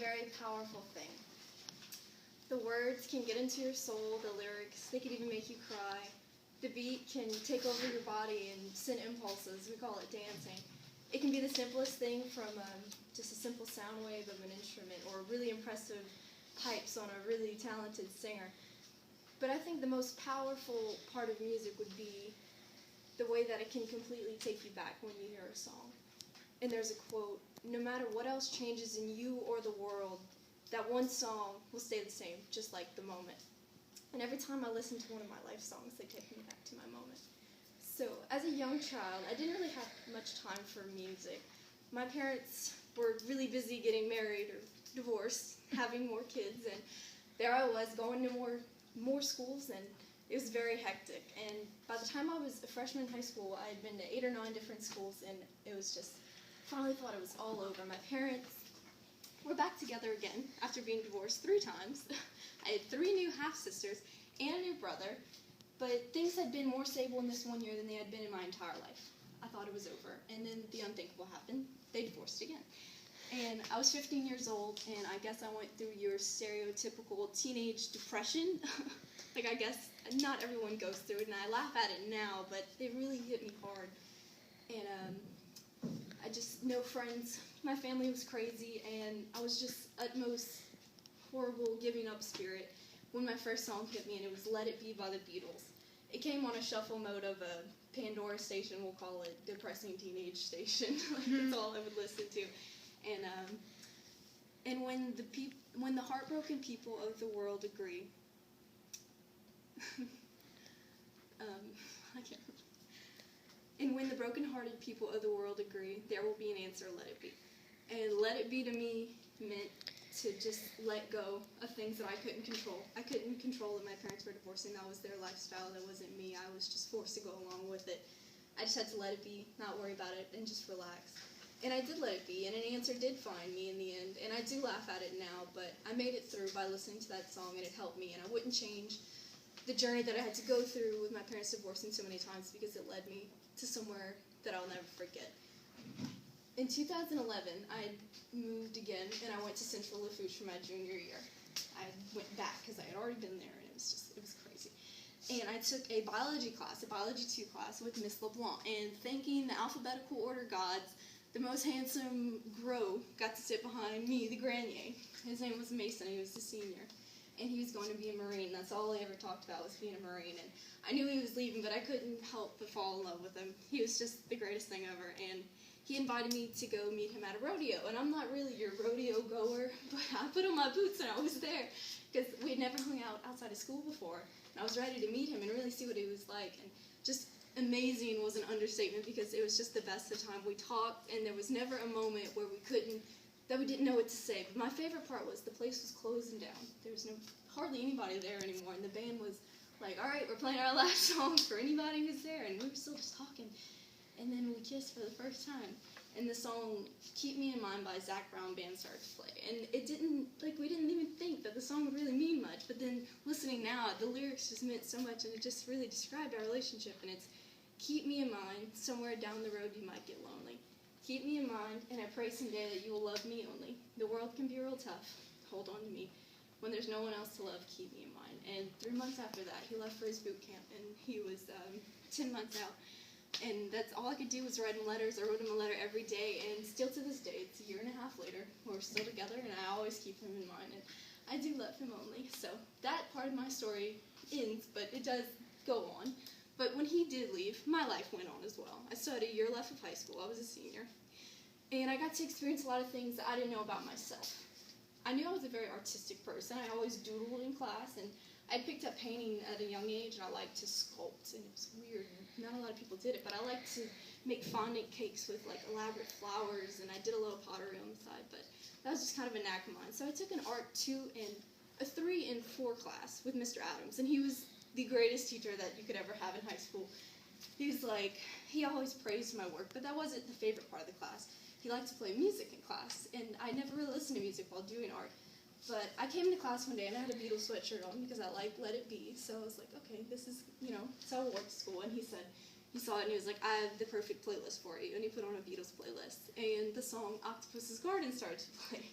very powerful thing. The words can get into your soul, the lyrics, they can even make you cry. The beat can take over your body and send impulses. We call it dancing. It can be the simplest thing from just a simple sound wave of an instrument or really impressive pipes on a really talented singer. But I think the most powerful part of music would be the way that it can completely take you back when you hear a song. And there's a quote, "No matter what else changes in you or the world, that one song will stay the same, just like the moment." And every time I listen to one of my life songs, they take me back to my moment. So as a young child, I didn't really have much time for music. My parents were really busy getting married or divorced, having more kids, and there I was going to more schools, and it was very hectic. And by the time I was a freshman in high school, I had been to 8 or 9 different schools, and it was just, finally thought it was all over. My parents were back together again after being divorced 3 times. I had 3 new half-sisters and a new brother, but things had been more stable in this one year than they had been in my entire life. I thought it was over, and then the unthinkable happened. They divorced again. And I was 15 years old, and I guess I went through your stereotypical teenage depression. Like, I guess not everyone goes through it, and I laugh at it now, but it really hit me hard. And I just, no friends. My family was crazy, and I was just utmost horrible giving up spirit when my first song hit me, and it was Let It Be by the Beatles. It came on a shuffle mode of a Pandora station, we'll call it depressing teenage station. Like, that's all I would listen to. And when the heartbroken people of the world agree, I can't remember. And when the broken-hearted people of the world agree, there will be an answer, let it be. And let it be to me meant to just let go of things that I couldn't control. I couldn't control that my parents were divorcing. That was their lifestyle. That wasn't me. I was just forced to go along with it. I just had to let it be, not worry about it, and just relax. And I did let it be, and an answer did find me in the end. And I do laugh at it now, but I made it through by listening to that song, and it helped me. And I wouldn't change the journey that I had to go through with my parents divorcing so many times, because it led me to somewhere that I'll never forget. In 2011, I moved again, and I went to Central Lafourche for my junior year. I went back because I had already been there, and it was crazy. And I took a biology class, a biology 2 class with Miss LeBlanc, and thanking the alphabetical order gods, the most handsome Gros got to sit behind me, the Grenier. His name was Mason. He was a senior, and he was going to be a Marine. That's all he ever talked about, was being a Marine. And I knew he was leaving, but I couldn't help but fall in love with him. He was just the greatest thing ever, and he invited me to go meet him at a rodeo. And I'm not really your rodeo goer, but I put on my boots and I was there, because we had never hung out outside of school before. And I was ready to meet him and really see what he was like. And just amazing was an understatement, because it was just the best of time. We talked, and there was never a moment where we didn't know what to say. But my favorite part was the place was closing down. There was hardly anybody there anymore, and the band was like, all right, we're playing our last song for anybody who's there, and we were still just talking. And then we kissed for the first time, and the song Keep Me in Mind by Zac Brown Band started to play. And it didn't, we didn't even think that the song would really mean much, but then listening now, the lyrics just meant so much, and it just really described our relationship. And it's, keep me in mind, somewhere down the road you might get lonely. Keep me in mind, and I pray someday that you will love me only. The world can be real tough. Hold on to me. When there's no one else to love, keep me in mind. And 3 months after that, he left for his boot camp, and he was 10 months out. And that's all I could do was write him letters. I wrote him a letter every day, and still to this day, it's a year and a half later, we're still together, and I always keep him in mind. And I do love him only. So that part of my story ends, but it does go on. But when he did leave, my life went on as well. I still had a year left of high school. I was a senior. And I got to experience a lot of things that I didn't know about myself. I knew I was a very artistic person. I always doodled in class, and I picked up painting at a young age, and I liked to sculpt, and it was weird. Not a lot of people did it, but I liked to make fondant cakes with elaborate flowers, and I did a little pottery on the side, but that was just kind of a knack of mine. So I took an art 2 and a 3 and 4 class with Mr. Adams, and he was the greatest teacher that you could ever have in high school. He always praised my work, but that wasn't the favorite part of the class. He liked to play music in class, and I never really listened to music while doing art. But I came into class one day, and I had a Beatles sweatshirt on because I liked Let It Be. So I was like, okay, this is, so I wore it to school. And he saw it, and he was like, I have the perfect playlist for you. And he put on a Beatles playlist. And the song Octopus's Garden started to play.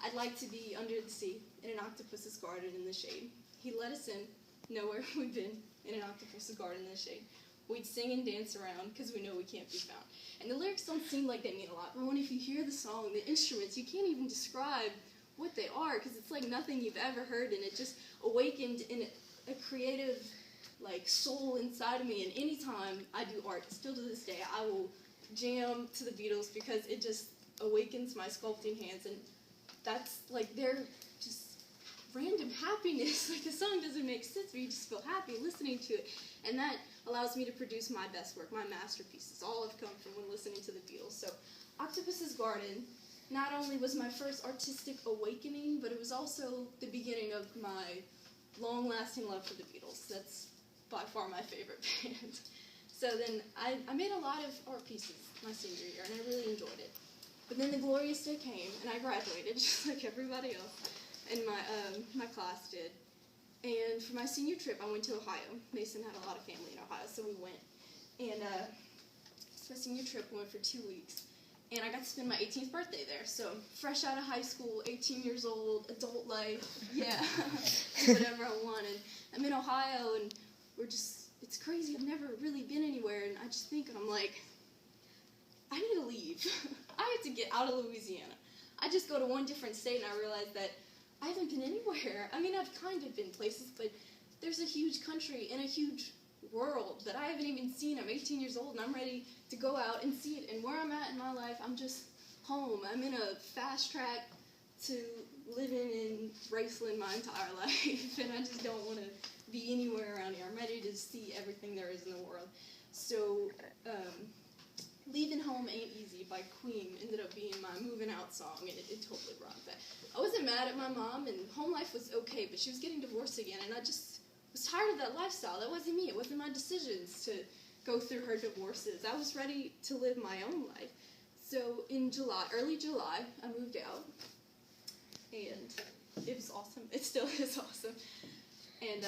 I'd like to be under the sea in an octopus's garden in the shade. He let us in, nowhere we've been, in an octopus's garden in the shade. We'd sing and dance around because we know we can't be found. And the lyrics don't seem like they mean a lot, but when if you hear the song, the instruments, you can't even describe what they are because it's like nothing you've ever heard, and it just awakened in a creative like soul inside of me. And anytime I do art, still to this day, I will jam to the Beatles because it just awakens my sculpting hands, and that's like they're just random happiness. Like the song doesn't make sense, but you just feel happy listening to it, and that allows me to produce my best work, my masterpieces. All have come from when listening to the Beatles. So Octopus's Garden not only was my first artistic awakening, but it was also the beginning of my long-lasting love for the Beatles. That's by far my favorite band. So then I made a lot of art pieces my senior year, and I really enjoyed it. But then the glorious day came, and I graduated, just like everybody else, and my class did. And for my senior trip, I went to Ohio. Mason had a lot of family in Ohio, so we went. And so my senior trip, we went for 2 weeks. And I got to spend my 18th birthday there. So fresh out of high school, 18 years old, adult life, yeah, whatever I want. And I'm in Ohio, and it's crazy. I've never really been anywhere, and I just think, I'm like, I need to leave. I have to get out of Louisiana. I just go to one different state, and I realize that I haven't been anywhere. I mean, I've kind of been places, but there's a huge country and a huge world that I haven't even seen. I'm 18 years old, and I'm ready to go out and see it. And where I'm at in my life, I'm just home. I'm in a fast track to living in Graceland my entire life, and I just don't want to be anywhere around here. I'm ready to see everything there is in the world. So, Leaving Home Ain't Easy by Queen ended up being my moving out song, and it totally rocked that. I wasn't mad at my mom, and home life was okay, but she was getting divorced again, and I just was tired of that lifestyle. That wasn't me. It wasn't my decisions to go through her divorces. I was ready to live my own life. So in early July, I moved out, and it was awesome. It still is awesome. And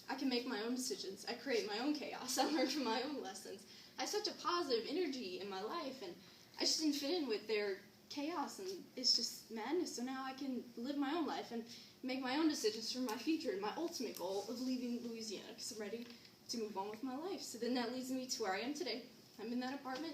I can make my own decisions. I create my own chaos. I learn from my own lessons. I have such a positive energy in my life, and I just didn't fit in with their chaos, and it's just madness. So now I can live my own life and make my own decisions for my future and my ultimate goal of leaving Louisiana, because I'm ready to move on with my life. So then that leads me to where I am today. I'm in that apartment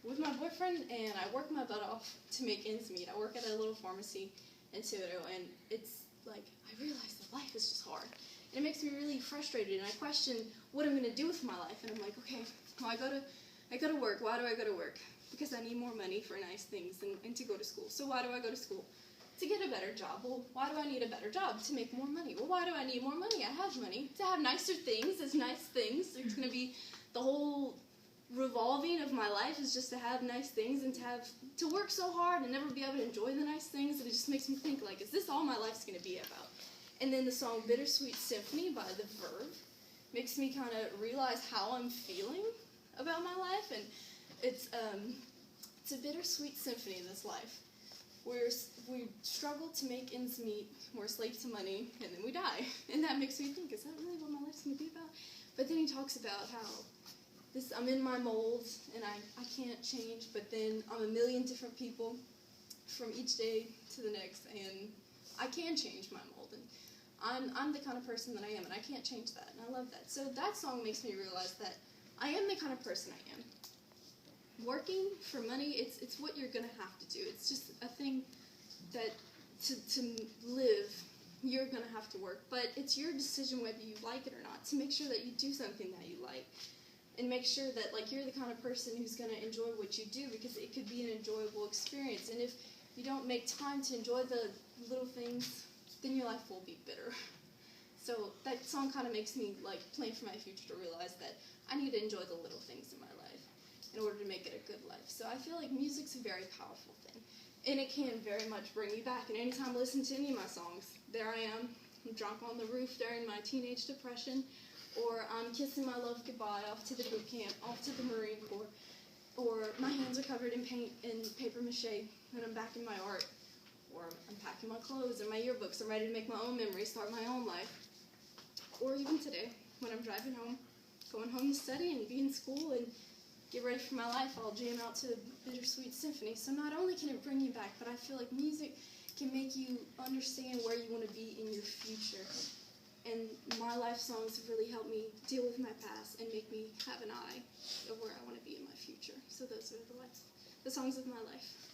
with my boyfriend, and I work my butt off to make ends meet. I work at a little pharmacy in Thibodaux, and it's like I realize that life is just hard. And it makes me really frustrated, and I question what I'm going to do with my life. And I'm like, okay, well, I go to work. Why do I go to work? Because I need more money for nice things and to go to school. So why do I go to school? To get a better job. Well, why do I need a better job? To make more money. Well, why do I need more money? I have money. To have nicer things as nice things. It's going to be the whole revolving of my life is just to have nice things and to work so hard and never be able to enjoy the nice things. And it just makes me think, like, is this all my life's going to be about? And then the song Bittersweet Symphony by The Verve makes me kind of realize how I'm feeling about my life. And it's a bittersweet symphony in this life. We struggle to make ends meet, we're slaves to money, and then we die. And that makes me think, is that really what my life's going to be about? But then he talks about how I'm in my mold, and I can't change, but then I'm a million different people from each day to the next, and I can change my mold. And I'm the kind of person that I am, and I can't change that, and I love that. So that song makes me realize that I am the kind of person I am. Working for money, it's what you're going to have to do. It's just a thing that to live, you're going to have to work. But it's your decision whether you like it or not, to make sure that you do something that you like. And make sure that, like, you're the kind of person who's going to enjoy what you do, because it could be an enjoyable experience. And if you don't make time to enjoy the little things, then your life will be bitter. So that song kind of makes me, like, plan for my future to realize that I need to enjoy the little things in my life in order to make it a good life. So I feel like music's a very powerful thing. And it can very much bring me back. And anytime I listen to any of my songs, there I am, I'm drunk on the roof during my teenage depression, or I'm kissing my love goodbye off to the boot camp, off to the Marine Corps, or my hands are covered in paint and paper mache, and I'm back in my art, or I'm packing my clothes and my yearbooks, I'm ready to make my own memories, start my own life. Or even today, when I'm driving home, going home to study and be in school and get ready for my life, I'll jam out to the Bittersweet Symphony. So not only can it bring you back, but I feel like music can make you understand where you want to be in your future. And my life songs have really helped me deal with my past and make me have an eye of where I want to be in my future. So those are the songs of my life.